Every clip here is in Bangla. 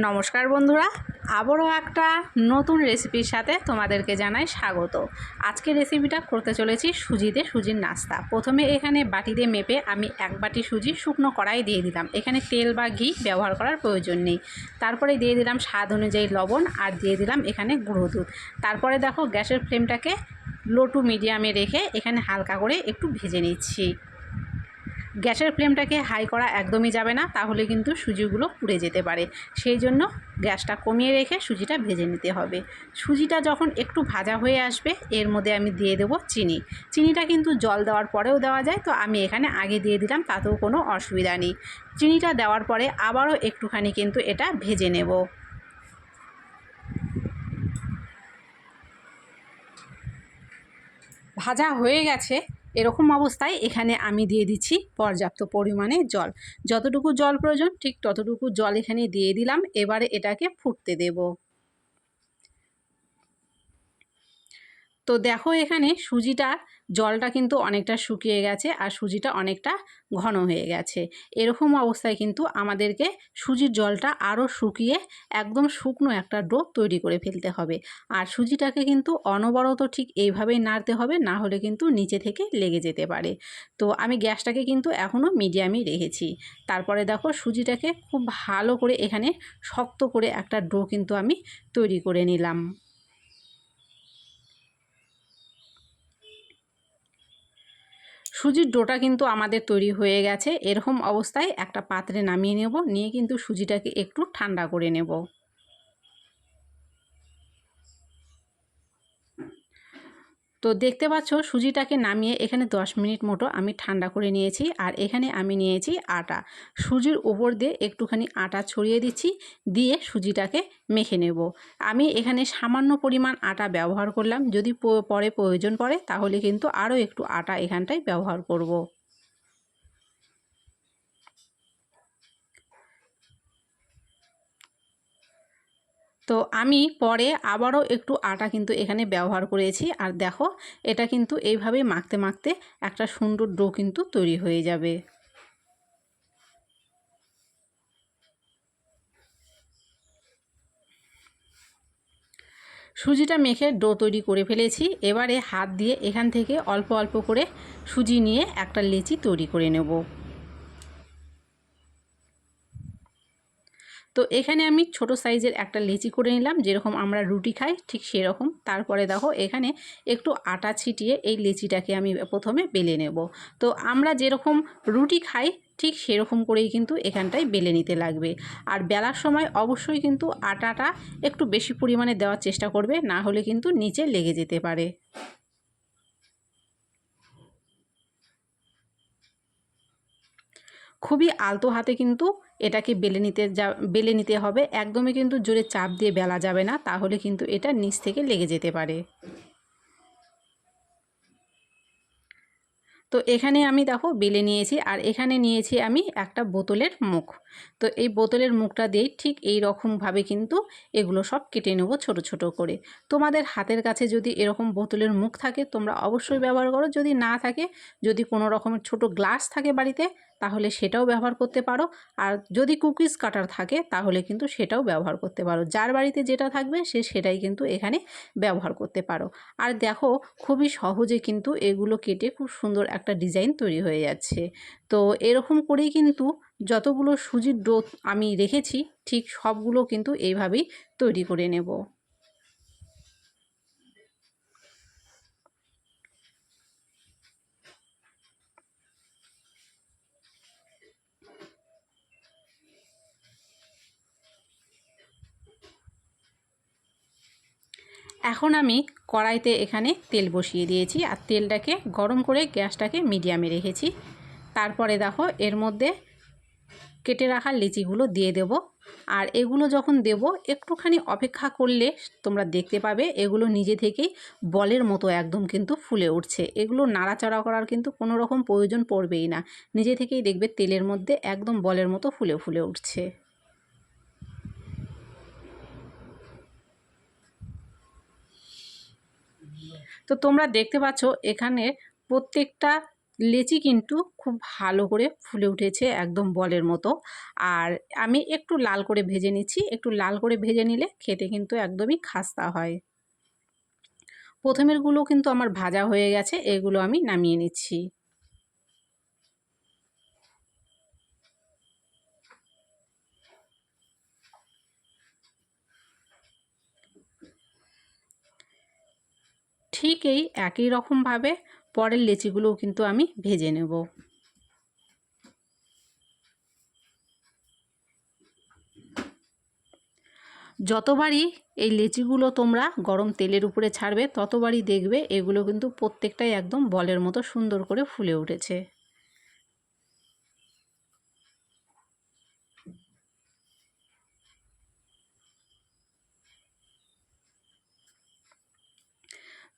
নমস্কার বন্ধুরা, আবারও একটা নতুন রেসিপির সাথে তোমাদেরকে জানাই স্বাগত। আজকে রেসিপিটা করতে চলেছি সুজির নাস্তা। প্রথমে এখানে বাটিতে মেপে আমি 1 বাটি সুজি শুকনো কড়াই দিয়ে দিলাম। এখানে তেল বা ঘি ব্যবহার করার প্রয়োজন নেই। তারপরে দিয়ে দিলাম স্বাদ অনুযায়ী লবণ আর দিয়ে দিলাম এখানে গুঁড়ো দুধ। তারপরে দেখো গ্যাসের ফ্লেমটাকে লো টু মিডিয়ামে রেখে এখানে হালকা করে একটু ভেজে নিচ্ছি। গ্যাসের ফ্লেমটাকে হাই করা একদমই যাবে না, তাহলে কিন্তু সুজিগুলো পুড়ে যেতে পারে। সেই জন্য গ্যাসটা কমিয়ে রেখে সুজিটা ভেজে নিতে হবে। সুজিটা যখন একটু ভাজা হয়ে আসবে এর মধ্যে আমি দিয়ে দেবো চিনি। চিনিটা কিন্তু জল দেওয়ার পরেও দেওয়া যায়, তো আমি এখানে আগে দিয়ে দিলাম, তাতেও কোনো অসুবিধা নেই। চিনিটা দেওয়ার পরে আবারও একটুখানি কিন্তু এটা ভেজে নেব। ভাজা হয়ে গেছে। এরকম অবস্থায় এখানে আমি দিয়ে দিচ্ছি পর্যাপ্ত পরিমাণে জল। যতটুকু জল প্রয়োজন ঠিক ততটুকু জল এখানে দিয়ে দিলাম। এবারে এটাকে ফুটতে দেব। তো দেখো এখানে সুজিটার জলটা কিন্তু অনেকটা শুকিয়ে গেছে আর সুজিটা অনেকটা ঘন হয়ে গেছে। এরকম অবস্থায় কিন্তু আমাদেরকে সুজির জলটা আরও শুকিয়ে একদম শুকনো একটা ডো তৈরি করে ফেলতে হবে। আর সুজিটাকে কিন্তু অনবরত ঠিক এইভাবেই নাড়তে হবে, না হলে কিন্তু নিচে থেকে লেগে যেতে পারে। তো আমি গ্যাসটাকে কিন্তু এখনও মিডিয়ামই রেখেছি। তারপরে দেখো সুজিটাকে খুব ভালো করে এখানে শক্ত করে একটা ডো কিন্তু আমি তৈরি করে নিলাম। সুজির ডোটা কিন্তু আমাদের তৈরি হয়ে গেছে। এরকম অবস্থায় একটা পাত্রে নামিয়ে নেব, নিয়ে কিন্তু সুজিটাকে একটু ঠান্ডা করে নেব। তো দেখতে পাচ্ছ সুজিটাকে নামিয়ে এখানে 10 মিনিট মতো আমি ঠান্ডা করে নিয়েছি। আর এখানে আমি নিয়েছি আটা। সুজির উপর দিয়ে একটুখানি আটা ছড়িয়ে দিচ্ছি, দিয়ে সুজিটাকে মেখে নেব। আমি এখানে সামান্য পরিমাণ আটা ব্যবহার করলাম। যদি পরে প্রয়োজন পড়ে তাহলে কিন্তু আরও একটু আটা এখানটায় ব্যবহার করব। তো আমি পরে আবারও একটু আটা কিন্তু এখানে ব্যবহার করেছি। আর দেখো এটা কিন্তু এইভাবে মাখতে মাখতে একটা সুন্দর ডো কিন্তু তৈরি হয়ে যাবে। সুজিটা মেখে ডো তৈরি করে ফেলেছি। এবারে হাত দিয়ে এখান থেকে অল্প অল্প করে সুজি নিয়ে একটা লেচি তৈরি করে নেব। তো এখানে আমি ছোট সাইজের একটা লেচি করে নিলাম, যেরকম আমরা রুটি খাই ঠিক সেরকম। তারপরে দেখো এখানে একটু আটা ছিটিয়ে এই লেচিটাকে আমি প্রথমে বেলে নেব। তো আমরা যেরকম রুটি খাই ঠিক সেরকম করেই কিন্তু এখানটায় বেলে নিতে লাগবে। আর বেলার সময় অবশ্যই কিন্তু আটাটা একটু বেশি পরিমাণে দেওয়ার চেষ্টা করবে, না হলে কিন্তু নিচে লেগে যেতে পারে। খুবই আলতো হাতে কিন্তু এটাকে বেলে নিতে হবে। একদমই কিন্তু জোরে চাপ দিয়ে বেলা যাবে না, তাহলে কিন্তু এটা নিচ থেকে লেগে যেতে পারে। তো এখানে আমি দেখো বেলে নিয়েছি। আর এখানে নিয়েছি আমি একটা বোতলের মুখ। তো এই বোতলের মুখটা দিয়েই ঠিক এই রকমভাবে কিন্তু এগুলো সব কেটে নেব ছোট ছোট করে। তোমাদের হাতের কাছে যদি এরকম বোতলের মুখ থাকে তোমরা অবশ্যই ব্যবহার করো। যদি না থাকে, যদি কোনো রকমের ছোট গ্লাস থাকে বাড়িতে, তাহলে সেটাও ব্যবহার করতে পারো। আর যদি কুকিজ কাটার থাকে তাহলে কিন্তু সেটাও ব্যবহার করতে পারো। যার বাড়িতে যেটা থাকবে সে সেটাই কিন্তু এখানে ব্যবহার করতে পারো। আর দেখো খুবই সহজে কিন্তু এগুলো কেটে খুব সুন্দর একটা ডিজাইন তৈরি হয়ে যাচ্ছে। তো এরকম করেই কিন্তু যতগুলো সুজির ডো আমি রেখেছি ঠিক সবগুলো কিন্তু এইভাবেই তৈরি করে নেব। এখন আমি কড়াইতে এখানে তেল বসিয়ে দিয়েছি আর তেলটাকে গরম করে গ্যাসটাকে মিডিয়ামে রেখেছি। তারপরে দেখো এর মধ্যে কেটে রাখা লিচিগুলো দিয়ে দেব। আর এগুলো যখন দেব একটুখানি অপেক্ষা করলে তোমরা দেখতে পাবে এগুলো নিজে থেকেই বলের মতো একদম কিন্তু ফুলে উঠছে। এগুলো নাড়াচাড়া করার কিন্তু কোনো রকম প্রয়োজন পড়বেই না, নিজে থেকেই দেখবে তেলের মধ্যে একদম বলের মতো ফুলে ফুলে উঠছে। তো তোমরা দেখতে পাচ্ছ এখানে প্রত্যেকটা লেচি কিন্তু খুব ভালো করে ফুলে উঠেছে একদম বলের মতো। আর আমি একটু লাল করে ভেজে নিচ্ছি, একটু লাল করে ভেজে নিলে খেতে কিন্তু একদমই খাস্তা হয়। প্রথমেরগুলো কিন্তু আমার ভাজা হয়ে গেছে, এগুলো আমি নামিয়ে নিচ্ছি। ঠিক এই একই রকমভাবে পরের লেচিগুলোও কিন্তু আমি ভেজে নেব। যতবারই এই লেচিগুলো তোমরা গরম তেলের উপরে ছাড়বে ততবারই দেখবে এগুলো কিন্তু প্রত্যেকটাই একদম বলের মতো সুন্দর করে ফুলে উঠেছে।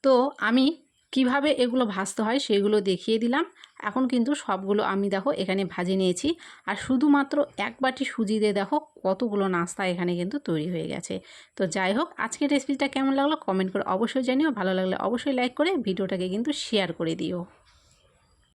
তো আমি কিভাবে এগুলো ভাজতে হয় সেগুলো দেখিয়ে দিলাম। এখন কিন্তু সবগুলো আমি দেখো এখানে ভাজে নিয়েছি। আর শুধুমাত্র এক বাটি সুজি দিয়ে দেখো কতগুলো নাস্তা এখানে কিন্তু তৈরি হয়ে গেছে। তো যাই হোক, আজকের রেসিপিটা কেমন লাগলো কমেন্ট করে অবশ্যই জানিও। ভালো লাগলে অবশ্যই লাইক করে ভিডিওটাকে কিন্তু শেয়ার করে দিও।